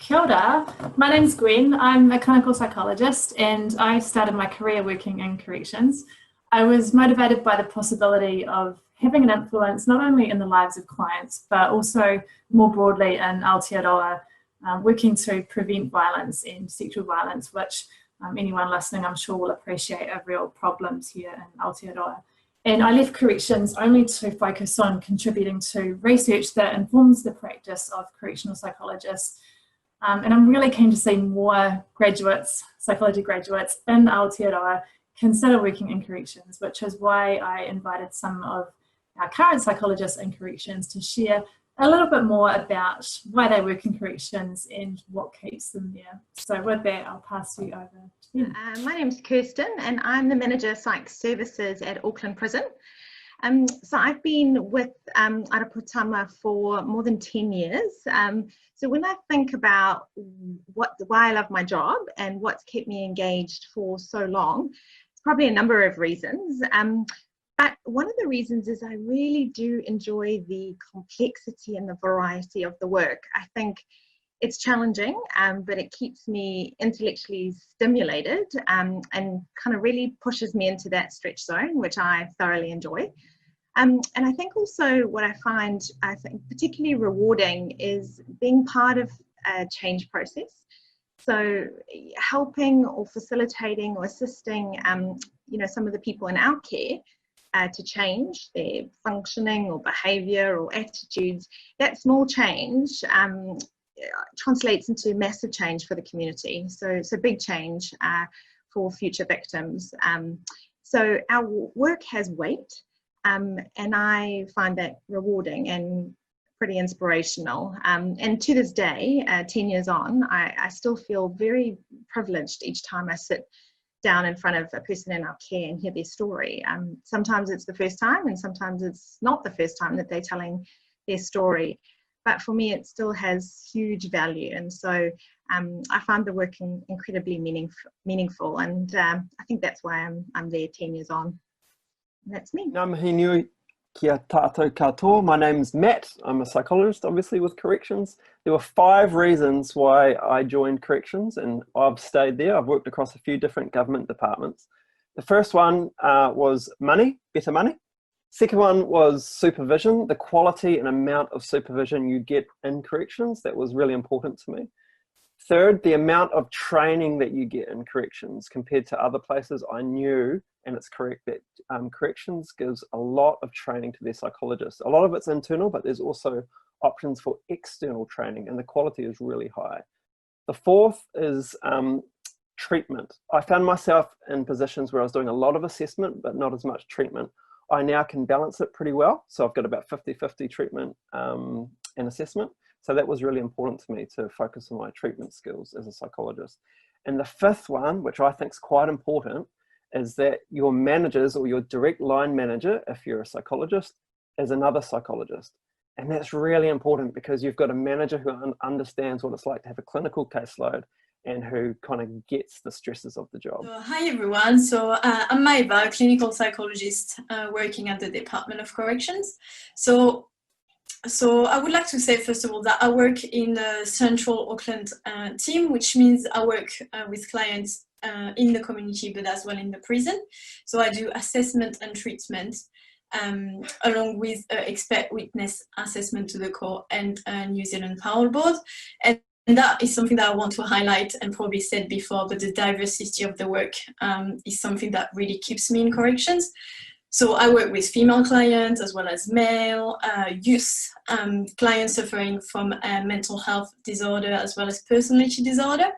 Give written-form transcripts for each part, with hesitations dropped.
Kia ora. My name's Gwen. I'm a clinical psychologist and I started my career working in corrections. I was motivated by the possibility of having an influence not only in the lives of clients but also more broadly in Aotearoa, working to prevent violence and sexual violence, which anyone listening I'm sure will appreciate are real problems here in Aotearoa. And I left corrections only to focus on contributing to research that informs the practice of correctional psychologists. And I'm really keen to see more graduates, psychology graduates in Aotearoa consider working in corrections, which is why I invited some of our current psychologists in corrections to share a little bit more about why they work in corrections and what keeps them there. So with that, I'll pass you over to them. My name's Kirsten and I'm the Manager of Psych Services at Auckland Prison. So I've been with Araputama for more than 10 years. So when I think about why I love my job and what's kept me engaged for so long, it's probably a number of reasons. But one of the reasons is I really do enjoy the complexity and the variety of the work. I think it's challenging, but it keeps me intellectually stimulated and kind of really pushes me into that stretch zone, which I thoroughly enjoy. And I think also what I find, particularly rewarding is being part of a change process. So helping or facilitating or assisting, some of the people in our care to change their functioning or behaviour or attitudes. That small change translates into massive change for the community. So big change for future victims. So our work has weight, and I find that rewarding and pretty inspirational. And to this day, 10 years on, I still feel very privileged each time I sit down in front of a person in our care and hear their story. Sometimes it's the first time and sometimes it's not the first time that they're telling their story. But for me, it still has huge value. And so I find the work incredibly meaningful. And I think that's why I'm there 10 years on. And that's me. Ngā mihi nui kia tātou katoa. My name's Matt. I'm a psychologist, obviously, with corrections. There were 5 reasons why I joined corrections, and I've stayed there. I've worked across a few different government departments. The first one was money, better money. Second one was supervision, the quality and amount of supervision you get in corrections. That was really important to me. Third, the amount of training that you get in corrections compared to other places. I knew, and it's correct, that corrections gives a lot of training to their psychologists. A lot of it's internal, but there's also options for external training, and the quality is really high. The fourth is treatment. I found myself in positions where I was doing a lot of assessment, but not as much treatment. I now can balance it pretty well. So I've got about 50-50 treatment and assessment. So that was really important to me to focus on my treatment skills as a psychologist. And the fifth one, which I think is quite important, is that your managers or your direct line manager, if you're a psychologist, is another psychologist. And that's really important because you've got a manager who understands what it's like to have a clinical caseload and who kind of gets the stresses of the job. So, hi everyone, so I'm Maiva, a clinical psychologist working at the Department of Corrections. So I would like to say first of all that I work in the Central Auckland team, which means I work with clients in the community but as well in the prison. So I do assessment and treatment along with expert witness assessment to the court and New Zealand Parole Board. And that is something that I want to highlight and probably said before, but the diversity of the work is something that really keeps me in corrections. So I work with female clients as well as male, youth, clients suffering from mental health disorder as well as personality disorder,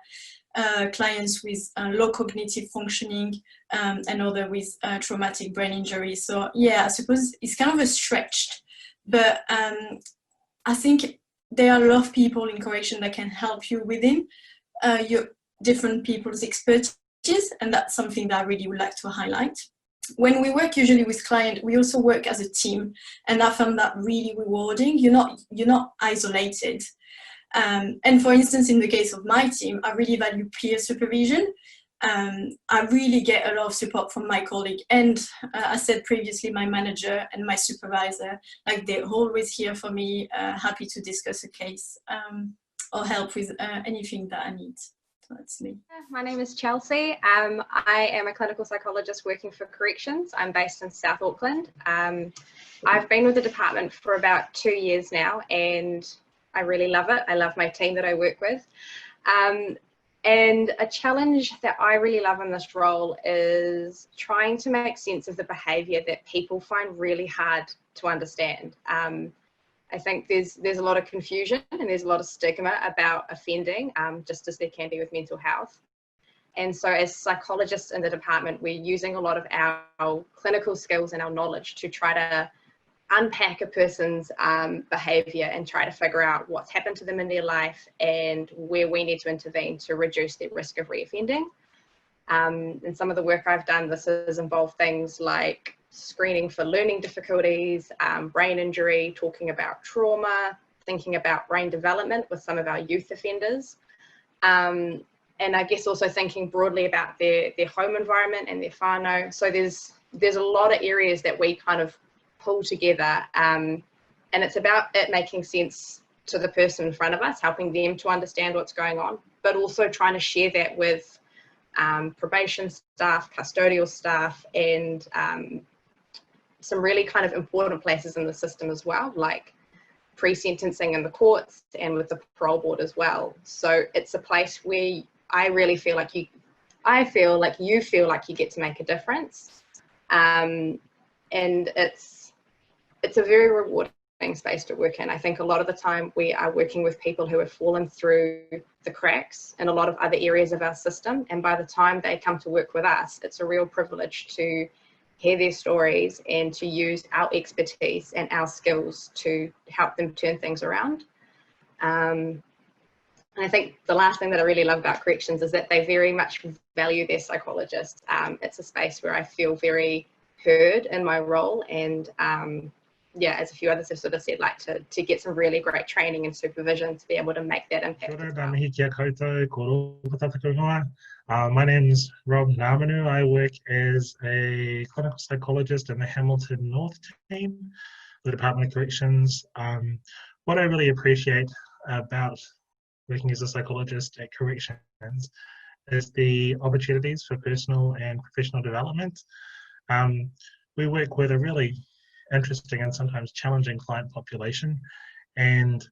clients with low cognitive functioning and other with traumatic brain injury. So yeah, I suppose it's kind of a stretch, but I think there are a lot of people in correction that can help you within your different people's expertise, and that's something that I really would like to highlight. When we work usually with clients, we also work as a team, and I found that really rewarding. You're not isolated. And for instance, in the case of my team, I really value peer supervision. I really get a lot of support from my colleague, and I said previously, my manager and my supervisor, like they're always here for me, happy to discuss a case. or help with anything that I need. So that's me. My name is Chelsea. I am a clinical psychologist working for Corrections. I'm based in South Auckland. I've been with the department for about 2 years now, and I really love it. I love my team that I work with. And a challenge that I really love in this role is trying to make sense of the behaviour that people find really hard to understand. I think there's a lot of confusion and there's a lot of stigma about offending, just as there can be with mental health. And so as psychologists in the department, we're using a lot of our clinical skills and our knowledge to try to unpack a person's behaviour and try to figure out what's happened to them in their life and where we need to intervene to reduce their risk of reoffending. And some of the work I've done, this has involved things like screening for learning difficulties, brain injury, talking about trauma, thinking about brain development with some of our youth offenders. And I guess also thinking broadly about their home environment and their whānau. So there's a lot of areas that we kind of pull together, and it's about it making sense to the person in front of us, helping them to understand what's going on, but also trying to share that with probation staff, custodial staff, and some really kind of important places in the system as well, like pre-sentencing in the courts and with the parole board as well. So it's a place where I really feel like you feel like you get to make a difference, and it's a very rewarding space to work in. I think a lot of the time we are working with people who have fallen through the cracks in a lot of other areas of our system, and by the time they come to work with us, it's a real privilege to hear their stories and to use our expertise and our skills to help them turn things around. And I think the last thing that I really love about Corrections is that they very much value their psychologists. It's a space where I feel very heard in my role, and yeah, as a few others have sort of said, like to get some really great training and supervision to be able to make that impact as well. My name is Rob Namanu. I work as a clinical psychologist in the Hamilton North team, the Department of Corrections. What I really appreciate about working as a psychologist at Corrections is the opportunities for personal and professional development. We work with a really interesting and sometimes challenging client population, and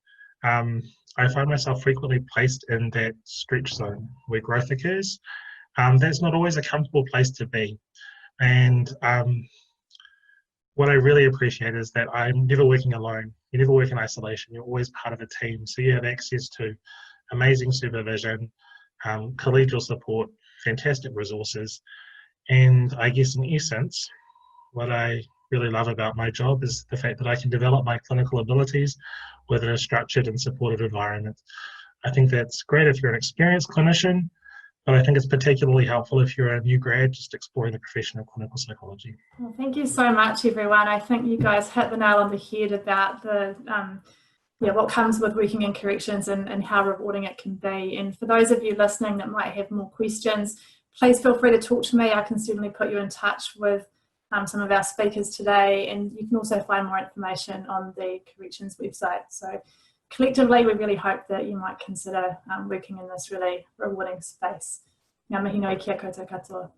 I find myself frequently placed in that stretch zone where growth occurs. That's not always a comfortable place to be, and what I really appreciate is that I'm never working alone. You never work in isolation. You're always part of a team, so you have access to amazing supervision, collegial support, fantastic resources, and I guess in essence, what I really love about my job is the fact that I can develop my clinical abilities within a structured and supportive environment. I think that's great if you're an experienced clinician, but I think it's particularly helpful if you're a new grad just exploring the profession of clinical psychology. Well, thank you so much, everyone. I think you guys hit the nail on the head about the what comes with working in corrections and how rewarding it can be. And for those of you listening that might have more questions, please feel free to talk to me. I can certainly put you in touch with some of our speakers today, and you can also find more information on the Corrections website. So collectively, we really hope that you might consider working in this really rewarding space. Ngā mihi nui kia koutou katoa.